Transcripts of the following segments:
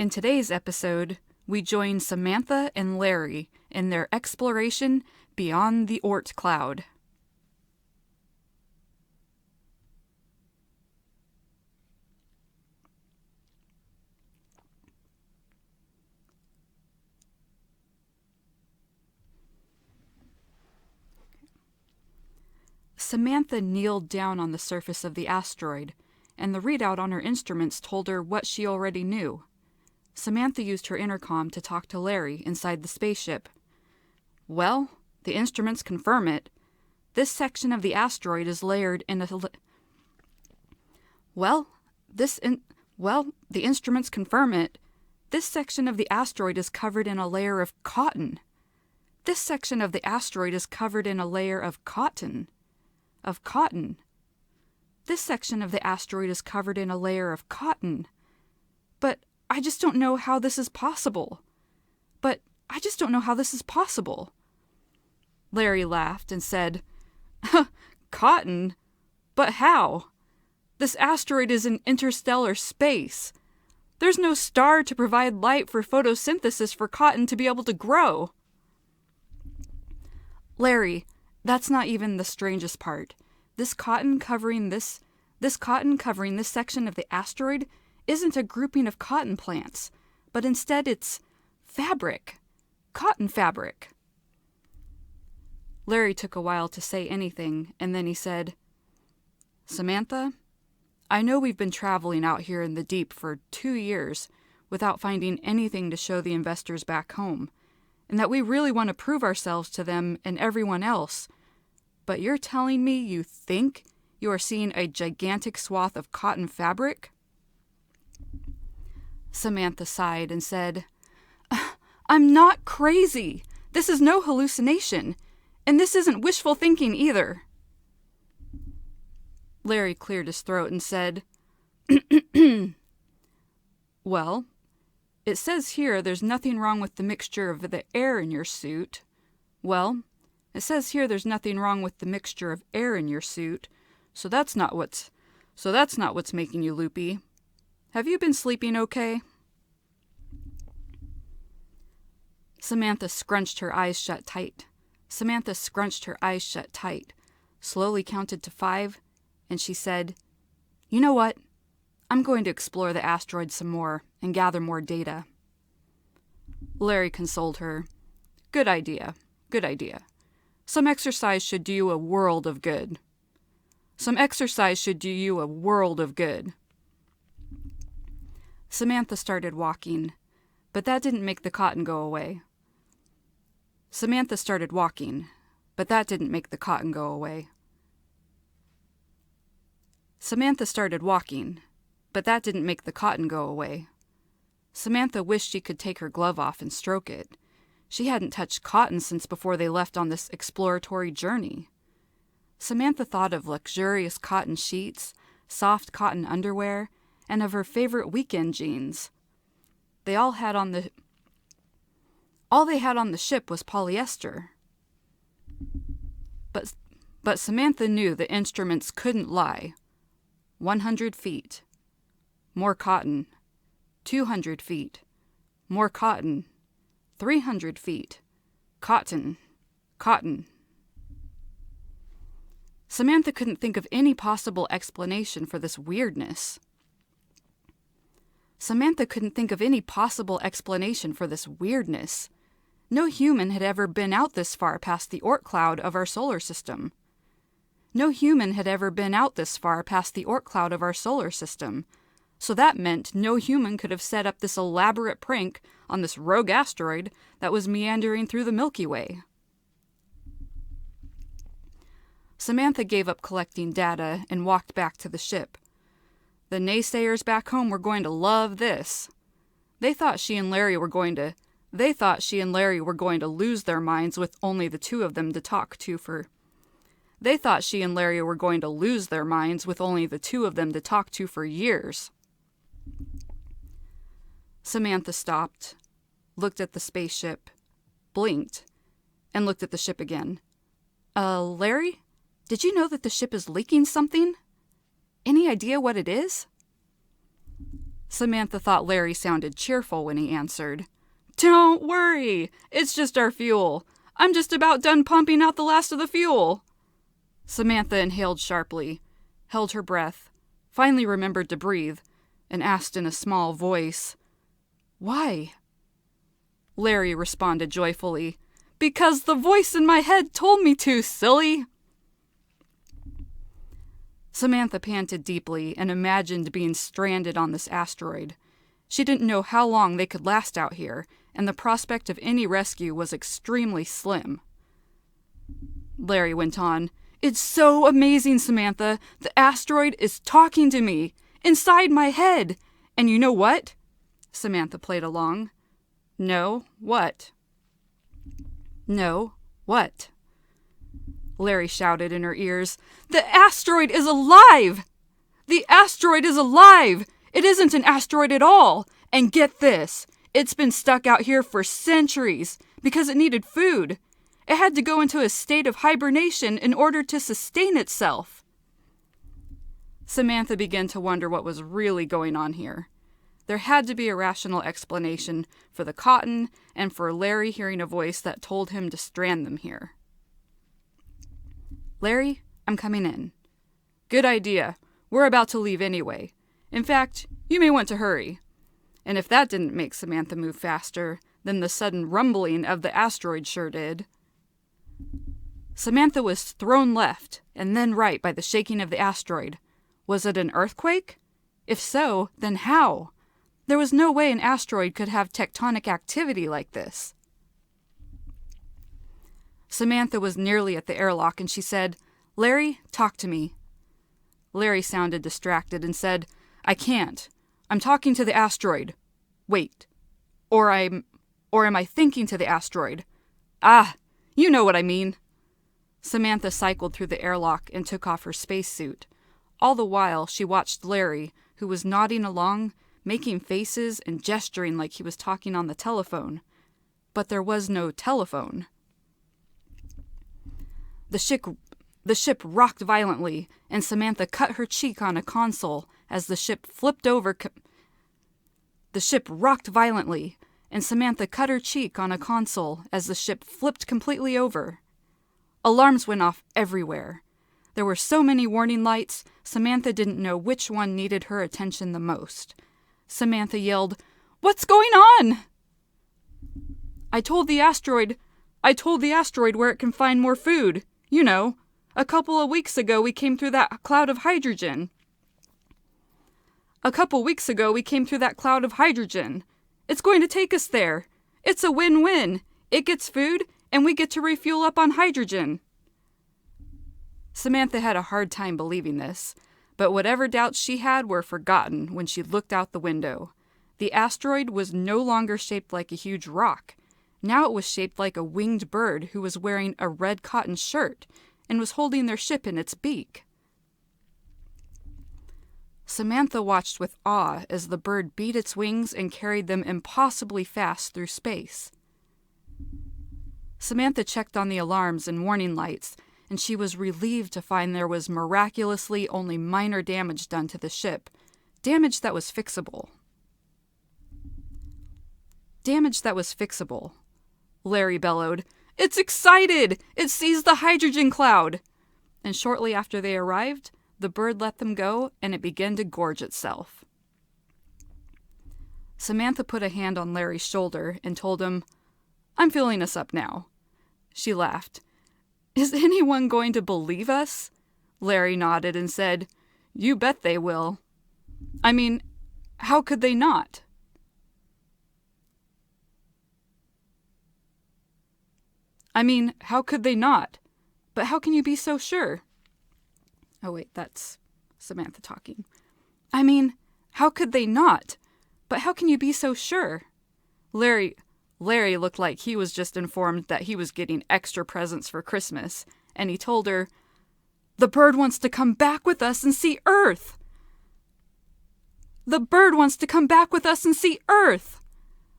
In today's episode, we join Samantha and Larry in their exploration beyond the Oort cloud. Samantha kneeled down on the surface of the asteroid, and the readout on her instruments told her what she already knew. Samantha used her intercom to talk to Larry inside the spaceship. Well, the instruments confirm it. This section of the asteroid is layered in a... the instruments confirm it. This section of the asteroid is covered in a layer of cotton. This section of the asteroid is covered in a layer of cotton. Of cotton. This section of the asteroid is covered in a layer of cotton. But I just don't know how this is possible. Larry laughed and said, Cotton? But how? This asteroid is in interstellar space. There's no star to provide light for photosynthesis for cotton to be able to grow. Larry, that's not even the strangest part. This cotton covering this section of the asteroid isn't a grouping of cotton plants, but instead it's fabric. Cotton fabric. Larry took a while to say anything, and then he said, Samantha, I know we've been traveling out here in the deep for 2 years without finding anything to show the investors back home, and that we really want to prove ourselves to them and everyone else. But you're telling me you think you are seeing a gigantic swath of cotton fabric? Samantha sighed and said, I'm not crazy. This is no hallucination. And this isn't wishful thinking either. Larry cleared his throat and said, Well, it says here there's nothing wrong with the mixture of the air in your suit. So that's not what's making you loopy. Have you been sleeping okay? Samantha scrunched her eyes shut tight, slowly counted to 5, and she said, You know what? I'm going to explore the asteroid some more and gather more data. Larry consoled her. Good idea. Some exercise should do you a world of good. Samantha started walking, but that didn't make the cotton go away. Samantha started walking, but that didn't make the cotton go away. Samantha wished she could take her glove off and stroke it. She hadn't touched cotton since before they left on this exploratory journey. Samantha thought of luxurious cotton sheets, soft cotton underwear, and of her favorite weekend jeans. All they had on the ship was polyester. But Samantha knew the instruments couldn't lie. 100 feet. More cotton. 200 feet. More cotton. 300 feet. Cotton. Samantha couldn't think of any possible explanation for this weirdness. No human had ever been out this far past the Oort cloud of our solar system. So that meant no human could have set up this elaborate prank on this rogue asteroid that was meandering through the Milky Way. Samantha gave up collecting data and walked back to the ship. The naysayers back home were going to love this. They thought she and Larry were going to lose their minds with only the two of them to talk to for years. Samantha stopped, looked at the spaceship, blinked, and looked at the ship again. Larry? Did you know that the ship is leaking something? Any idea what it is? Samantha thought Larry sounded cheerful when he answered. "Don't worry, it's just our fuel. I'm just about done pumping out the last of the fuel." Samantha inhaled sharply, held her breath, finally remembered to breathe, and asked in a small voice, "Why?" Larry responded joyfully, "Because the voice in my head told me to, silly!" Samantha panted deeply and imagined being stranded on this asteroid. She didn't know how long they could last out here, and the prospect of any rescue was extremely slim. Larry went on, "It's so amazing, Samantha. The asteroid is talking to me, inside my head. And you know what?" Samantha played along. "No, what?" "No, what?" Larry shouted in her ears, "The asteroid is alive! The asteroid is alive! It isn't an asteroid at all! And get this, it's been stuck out here for centuries because it needed food. It had to go into a state of hibernation in order to sustain itself." Samantha began to wonder what was really going on here. There had to be a rational explanation for the cotton and for Larry hearing a voice that told him to strand them here. "Larry, I'm coming in." "Good idea. We're about to leave anyway. In fact, you may want to hurry." And if that didn't make Samantha move faster, then the sudden rumbling of the asteroid sure did. Samantha was thrown left and then right by the shaking of the asteroid. Was it an earthquake? If so, then how? There was no way an asteroid could have tectonic activity like this. Samantha was nearly at the airlock and she said, "Larry, talk to me." Larry sounded distracted and said, "I can't. I'm talking to the asteroid. Wait. Or am I thinking to the asteroid? Ah, you know what I mean." Samantha cycled through the airlock and took off her spacesuit. All the while, she watched Larry, who was nodding along, making faces and gesturing like he was talking on the telephone. But there was no telephone. The ship rocked violently, and Samantha cut her cheek on a console as the ship flipped over. The ship rocked violently, and Samantha cut her cheek on a console as the ship flipped completely over. Alarms went off everywhere. There were so many warning lights, Samantha didn't know which one needed her attention the most. Samantha yelled, "What's going on?" I told the asteroid where it can find more food. You know, a couple of weeks ago we came through that cloud of hydrogen. It's going to take us there. It's a win-win. It gets food, and we get to refuel up on hydrogen." Samantha had a hard time believing this, but whatever doubts she had were forgotten when she looked out the window. The asteroid was no longer shaped like a huge rock. Now it was shaped like a winged bird who was wearing a red cotton shirt and was holding their ship in its beak. Samantha watched with awe as the bird beat its wings and carried them impossibly fast through space. Samantha checked on the alarms and warning lights, and she was relieved to find there was miraculously only minor damage done to the ship, damage that was fixable. Larry bellowed, "It's excited! It sees the hydrogen cloud!" And shortly after they arrived, the bird let them go and it began to gorge itself. Samantha put a hand on Larry's shoulder and told him, "I'm filling us up now." She laughed. "Is anyone going to believe us?" Larry nodded and said, "You bet they will." "I mean, how could they not?" But how can you be so sure? Oh wait, that's Samantha talking. How could they not? But how can you be so sure? Larry looked like he was just informed that he was getting extra presents for Christmas, and he told her, "The bird wants to come back with us and see Earth! The bird wants to come back with us and see Earth!"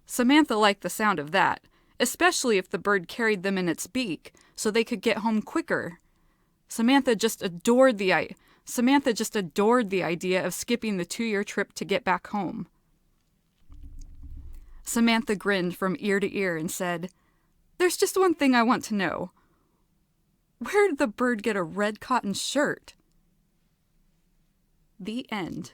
Samantha liked the sound of that, especially if the bird carried them in its beak, so they could get home quicker. Samantha just adored the idea of skipping the 2-year trip to get back home. Samantha grinned from ear to ear and said, "There's just one thing I want to know. Where did the bird get a red cotton shirt?" The end.